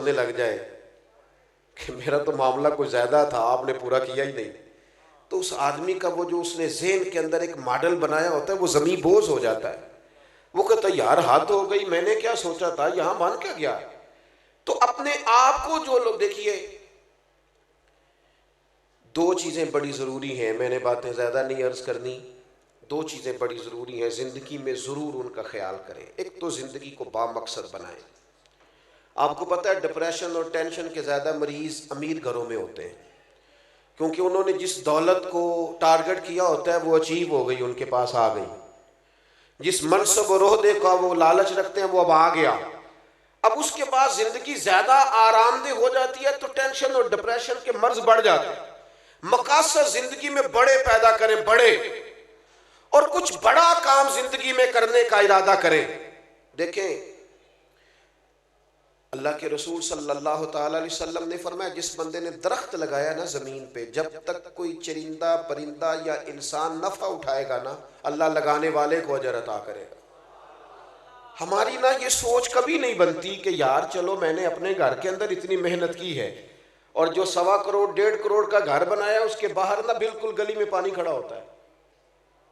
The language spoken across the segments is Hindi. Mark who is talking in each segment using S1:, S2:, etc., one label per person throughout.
S1: होने लग जाए कि मेरा तो मामला कुछ ज़्यादा था, आपने पूरा किया ही नहीं, तो उस आदमी का वो जो उसने ज़हन के अंदर एक मॉडल बनाया होता है वो ज़मीन बोझ हो जाता है। वो कहता है यार हाथ हो गई, मैंने क्या सोचा था, यहाँ बन क्या गया। तो अपने आप को जो लोग, देखिए दो चीज़ें बड़ी ज़रूरी हैं, मैंने बातें ज़्यादा नहीं अर्ज़ करनी। दो चीज़ें बड़ी ज़रूरी हैं, ज़िंदगी में ज़रूर उनका ख्याल करें। एक तो ज़िंदगी को बामकसद बनाएं। आपको पता है डिप्रेशन और टेंशन के ज़्यादा मरीज़ अमीर घरों में होते हैं, क्योंकि उन्होंने जिस दौलत को टारगेट किया होता है वो अचीव हो गई, उनके पास आ गई। जिस मनसब और ओहदे का वो लालच रखते हैं वो अब आ गया। अब उसके बाद ज़िंदगी ज़्यादा आरामदेह हो जाती है तो टेंशन और डिप्रेशन के मर्ज बढ़ जाते हैं। मकासद ज़िंदगी में बड़े पैदा करें, बड़े, और कुछ बड़ा काम ज़िंदगी में करने का इरादा करें। देखें अल्लाह के रसूल सल्लल्लाहु ताला अलैहि वसल्लम ने फरमाया, जिस बंदे ने दरख्त लगाया ना ज़मीन पे, जब तक कोई चरिंदा परिंदा या इंसान नफ़ा उठाएगा ना, अल्लाह लगाने वाले को अजर अता करेगा। हमारी ना ये सोच कभी नहीं बनती कि यार चलो मैंने अपने घर के अंदर इतनी मेहनत की है, और जो 1.25 करोड़ 1.5 करोड़ का घर बनाया उसके बाहर ना बिल्कुल गली में पानी खड़ा होता है।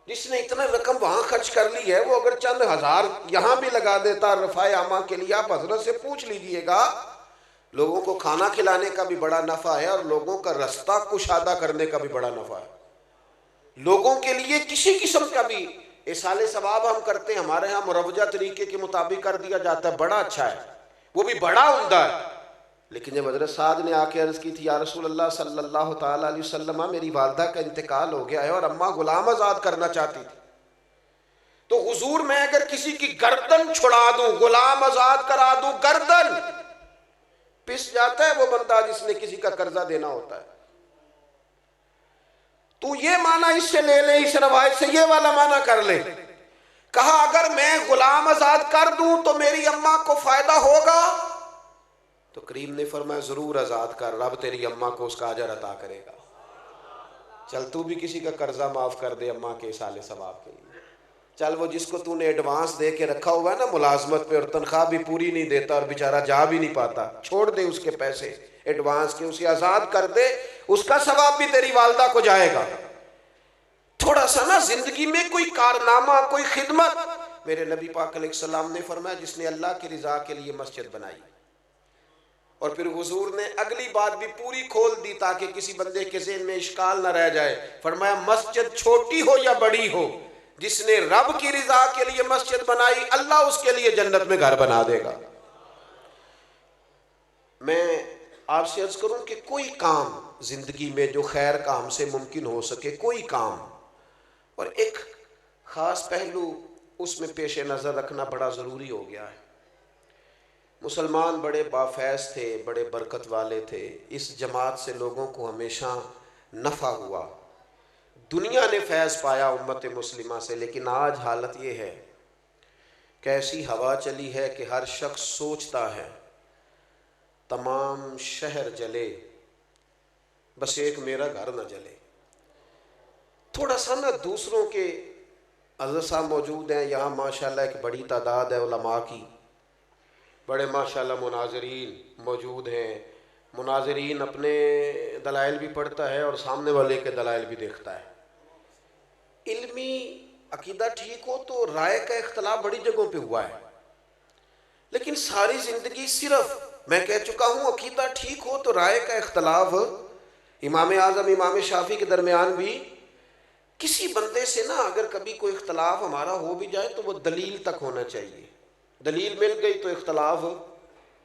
S1: जिसने इतना रकम वहां खर्च कर ली है वो अगर चंद हजार यहां भी लगा देता रफ़ाए आमा के लिए, आप हजरत से पूछ लीजिएगा, लोगों को खाना खिलाने का भी बड़ा नफा है और लोगों का रास्ता कुशादा करने का भी बड़ा नफा है। लोगों के लिए किसी किस्म का भी इसाले सवाब हम करते हैं, हमारे यहाँ मुरवजा तरीके के मुताबिक कर दिया जाता है, बड़ा अच्छा है, वो भी बड़ा उम्दा है। लेकिन जब हज़रत साद ने आके अर्ज़ की थी, या रसूल अल्लाह सल्लल्लाहु ताला अलैहि वसल्लम, मेरी वालदा का इंतकाल हो गया है और अम्मा गुलाम आज़ाद करना चाहती थी, तो हुजूर मैं अगर किसी की गर्दन छुड़ा दूं, गुलाम आज़ाद करा दूं, गर्दन पिस जाता है वो बंदा जिसने किसी का कर्जा देना होता है। तू ये माना इससे ले ले, इस रवायत से ये वाला माना कर ले। कहा अगर मैं गुलाम आज़ाद कर दूं तो मेरी अम्मा को फायदा होगा, तो करीम ने फरमाया जरूर आज़ाद कर, रब तेरी अम्मा को उसका अजर अता करेगा। चल तू भी किसी का कर्जा माफ़ कर दे अम्मा के साले सवाब के लिए। चल वो जिसको तूने एडवांस दे के रखा हुआ है ना मुलाजमत पे, और तनख्वाह भी पूरी नहीं देता और बेचारा जा भी नहीं पाता, छोड़ दे उसके पैसे एडवांस के, उसे आज़ाद कर दे, उसका सवाब भी तेरी वालदा को जाएगा। थोड़ा सा ना जिंदगी में कोई कारनामा, कोई खिदमत। मेरे नबी पाक अलैहिस्सलाम ने फरमाया, जिसने अल्लाह की रिजा के लिए मस्जिद बनाई, और फिर हुजूर ने अगली बात भी पूरी खोल दी ताकि किसी बंदे के ज़हन में इश्काल न रह जाए। फरमाया मस्जिद छोटी हो या बड़ी हो, जिसने रब की रिजा के लिए मस्जिद बनाई अल्लाह उसके लिए जन्नत में घर बना देगा। मैं आपसे अर्ज करूं कि कोई काम जिंदगी में जो खैर काम से मुमकिन हो सके, कोई काम, और एक खास पहलू उसमें पेश नज़र रखना बड़ा ज़रूरी हो गया है। मुसलमान बड़े बाफैज़ थे, बड़े बरकत वाले थे, इस जमात से लोगों को हमेशा नफ़ा हुआ, दुनिया ने फैज़ पाया उम्मत मुस्लिमा से। लेकिन आज हालत ये है कि ऐसी हवा चली है कि हर शख्स सोचता है तमाम शहर जले, बस एक मेरा घर न जले। थोड़ा सा ना दूसरों के, हज़रत साहब मौजूद हैं यहाँ माशाल्लाह, एक बड़ी तादाद है उलमा की, बड़े माशाल्लाह मुनाज़रीन मौजूद हैं। मुनाज़रीन अपने दलाइल भी पढ़ता है और सामने वाले के दलाइल भी देखता है। इल्मी अकीदा ठीक हो तो राय का इख्तलाफ बड़ी जगहों पे हुआ है, लेकिन सारी ज़िंदगी सिर्फ, मैं कह चुका हूँ, अकीदा ठीक हो तो राय का इख्तलाफ इमाम आज़म इमाम शाफी के दरमियान भी, किसी बंदे से ना अगर कभी कोई इख्तलाफ हमारा हो भी जाए तो वो दलील तक होना चाहिए। दलील मिल गई तो इख्तलाफ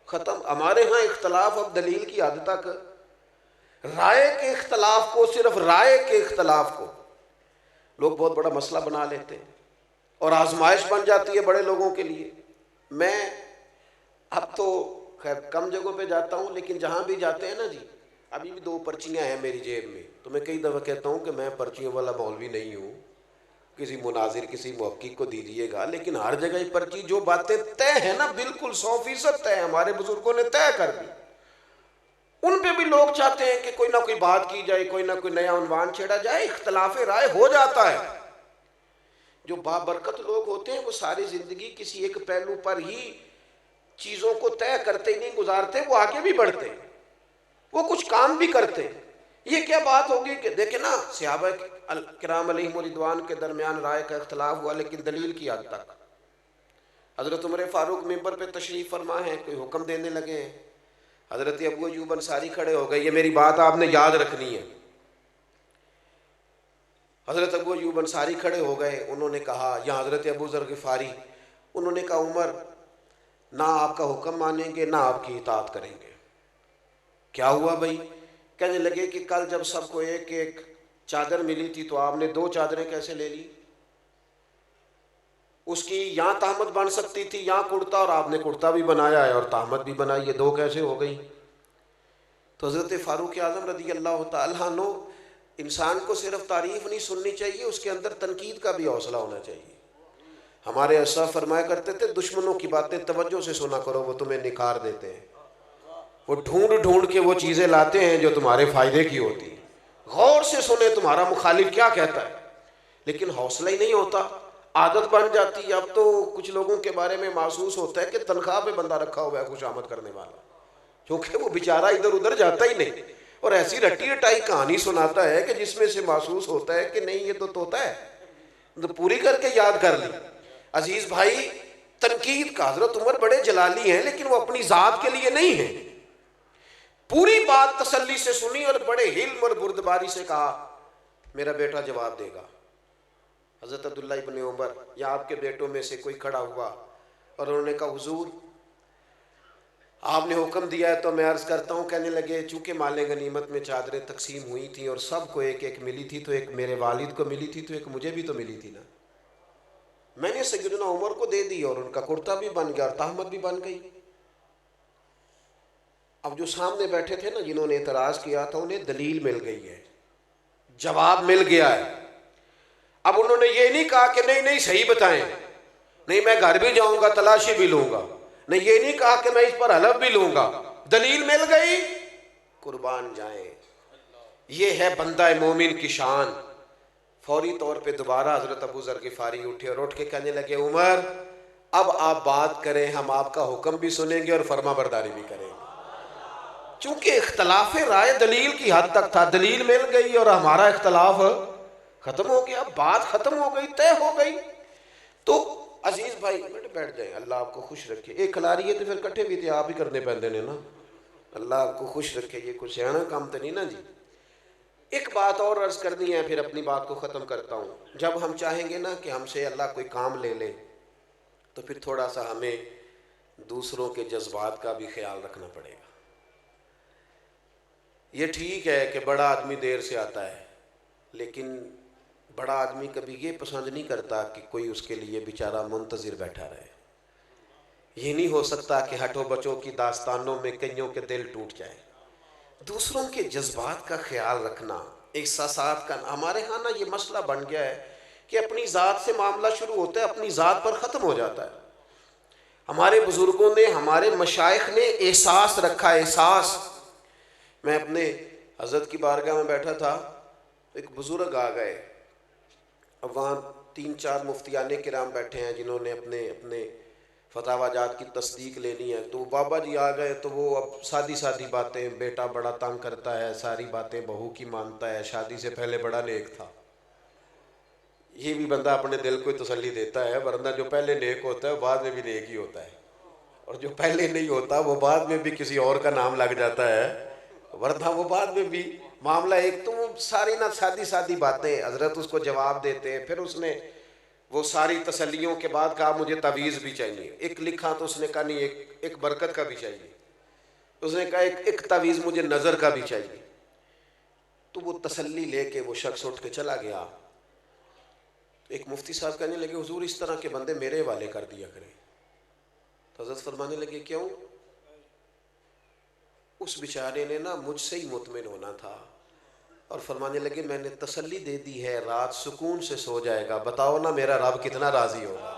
S1: ख़त्म। हमारे यहाँ इख्तलाफ अब दलील की हद तक, राय के इख्तलाफ को, सिर्फ राय के इख्तलाफ को लोग बहुत बड़ा मसला बना लेते हैं और आजमाइश बन जाती है बड़े लोगों के लिए। मैं अब तो खैर कम जगहों पे जाता हूँ, लेकिन जहाँ भी जाते हैं ना जी, अभी भी 2 पर्चियाँ हैं मेरी जेब में, तो मैं कई दफ़ा कहता हूँ कि मैं पर्चियों वाला मौलवी नहीं हूँ, किसी मुनाजिर किसी मुहक्किक को दीजिएगा, लेकिन हर जगह ही पर्ची, जो बातें तय है ना बिल्कुल 100% तय, हमारे बुजुर्गों ने तय कर दी, उन पे भी लोग चाहते हैं कि कोई ना कोई बात की जाए, कोई ना कोई नया उन्वान छेड़ा जाए, इख्तलाफ राय हो जाता है। जो बाबरकत लोग होते हैं वो सारी ज़िंदगी किसी एक पहलू पर ही चीज़ों को तय करते ही नहीं गुजारते, वो आगे भी बढ़ते, वो कुछ काम भी करते। ये क्या बात होगी कि देखे ना, सहाबा किराम अलैहिम रिदवान के दरमियान राय का इख्तलाफ हुआ, लेकिन दलील की हद तक। हज़रत उमर फारूक मिंबर पे तशरीफ़ फरमा है, कोई हुक्म देने लगे हैं, हज़रत अबू अय्यूब अंसारी खड़े हो गए। ये मेरी बात आपने याद रखनी है। हज़रत अबू अय्यूब अंसारी खड़े हो गए, उन्होंने कहा, या हज़रत अबू ज़र ग़िफ़ारी, उन्होंने कहा उमर ना आपका हुक्म मानेंगे ना आपकी इताअत करेंगे। क्या हुआ भाई? कहने लगे कि कल जब सबको एक एक चादर मिली थी तो आपने 2 चादरें कैसे ले ली? उसकी यहाँ तहमत बन सकती थी, यहाँ कुर्ता, और आपने कुर्ता भी बनाया है और तहमत भी बनाई, ये 2 कैसे हो गई? तो हज़रत फ़ारूक आज़म रज़ी अल्लाह तआला अन्हु, इंसान को सिर्फ तारीफ़ नहीं सुननी चाहिए, उसके अंदर तनकीद का भी हौसला होना चाहिए। हमारे अशराफ फरमाया करते थे, दुश्मनों की बातें तवज्जो से सुना करो, वो तुम्हें निखार देते हैं। वो ढूंढ ढूंढ के वो चीज़ें लाते हैं जो तुम्हारे फ़ायदे की होती है। गौर से सुने तुम्हारा मुखालिफ क्या कहता है, लेकिन हौसला ही नहीं होता, आदत बन जाती है। अब तो कुछ लोगों के बारे में महसूस होता है कि तनख्वाह पे बंदा रखा हुआ है खुशामद करने वाला, क्योंकि वो बेचारा इधर उधर जाता ही नहीं, और ऐसी रट्टी रटाई कहानी सुनाता है कि जिसमें से महसूस होता है कि नहीं ये तो तोता है, तो पूरी करके याद कर ली। अजीज भाई, तनकीद का हजरत उमर बड़े जलाली हैं, लेकिन वो अपनी जात के लिए नहीं है। पूरी बात तसल्ली से सुनी और बड़े हिल्म और बुर्दबारी से कहा, मेरा बेटा जवाब देगा। हजरत अब्दुल्लाह इब्न उमर या आपके बेटों में से कोई खड़ा हुआ और उन्होंने कहा, हुजूर आपने हुक्म दिया है तो मैं अर्ज़ करता हूँ। कहने लगे, चूँकि माले गनीमत में चादरें तकसीम हुई थी और सबको एक एक मिली थी, तो एक मेरे वालिद को मिली थी, तो एक मुझे भी तो मिली थी ना। मैंने सैयदना उमर को दे दी और उनका कुर्ता भी बन गया और तहमत भी बन गई। अब जो सामने बैठे थे ना, जिन्होंने एतराज़ किया था, उन्हें दलील मिल गई है, जवाब मिल गया है। अब उन्होंने ये नहीं कहा कि नहीं नहीं सही बताएं, नहीं मैं घर भी जाऊंगा तलाशी भी लूंगा, नहीं ये नहीं कहा कि मैं इस पर हलफ भी लूंगा, दलील मिल गई, कुर्बान जाए। ये है बंदा मोमिन की शान। फौरी तौर पे दोबारा हजरत अबू ज़र ग़िफ़ारी उठे और उठ के कहने लगे, उमर अब आप बात करें, हम आपका हुक्म भी सुनेंगे और फर्मा बरदारी भी करेंगे। चूंकि इख्तलाफ राय दलील की हद तक था, दलील मिल गई और हमारा इख्तलाफ खत्म हो गया, बात खत्म हो गई, तय हो गई। तो अजीज भाई बैठ जाए, अल्लाह आपको खुश रखे। एक खिला रही है तो फिर कट्ठे भी थे आप ही करने पैंदे ने ना, अल्लाह आपको खुश रखे। ये कुछ सियाना काम तो नहीं ना जी। एक बात और अर्ज करनी है, फिर अपनी बात को ख़त्म करता हूँ। जब हम चाहेंगे ना कि हमसे अल्लाह कोई काम ले ले, तो फिर थोड़ा सा हमें दूसरों के जज्बात का भी ख्याल रखना पड़ेगा। ये ठीक है कि बड़ा आदमी देर से आता है, लेकिन बड़ा आदमी कभी ये पसंद नहीं करता कि कोई उसके लिए बेचारा मुंतज़िर बैठा रहे। ये नहीं हो सकता कि हटो बचो की दास्तानों में कईयों के दिल टूट जाए। दूसरों के जज्बात का ख्याल रखना, एहसासात का, हमारे यहाँ ना ये मसला बन गया है कि अपनी ज़ात से मामला शुरू होता है, अपनी ज़ात पर ख़त्म हो जाता है। हमारे बुज़ुर्गों ने, हमारे मशाइख ने एहसास रखा, एहसास। मैं अपने हज़रत की बारगाह में बैठा था, एक बुज़ुर्ग आ गए। अब वहाँ 3-4 मुफ्तियाने किराम बैठे हैं जिन्होंने अपने अपने फतावाजात की तस्दीक लेनी है। तो बाबा जी आ गए, तो वो अब सादी सादी बातें, बेटा बड़ा तंग करता है, सारी बातें बहू की मानता है, शादी से पहले बड़ा नेक था। ये भी बंदा अपने दिल को तसल्ली देता है, वरना जो पहले नेक होता है बाद में भी नेक ही होता है, और जो पहले नहीं होता वो बाद में भी किसी और का नाम लग जाता है, वरना वो बाद में भी मामला एक। तो वो सारी ना सादी सादी बातें, हजरत उसको जवाब देते हैं। फिर उसने वो सारी तसल्लियों के बाद कहा, मुझे तवीज़ भी चाहिए। एक लिखा तो उसने कहा नहीं, एक बरकत का भी चाहिए। उसने कहा एक तवीज़ मुझे नज़र का भी चाहिए। तो वो तसल्ली लेके वो शख्स उठ के चला गया। तो एक मुफ्ती साहब कहने लगे, हुजूर इस तरह के बंदे मेरे हवाले कर दिया करें। तो हज़रत फरमाने लगे, क्यों? उस बेचारे ने ना मुझसे ही मुतमिन होना था। और फरमाने लगे, मैंने तसल्ली दे दी है, रात सुकून से सो जाएगा, बताओ ना मेरा रब कितना राज़ी होगा।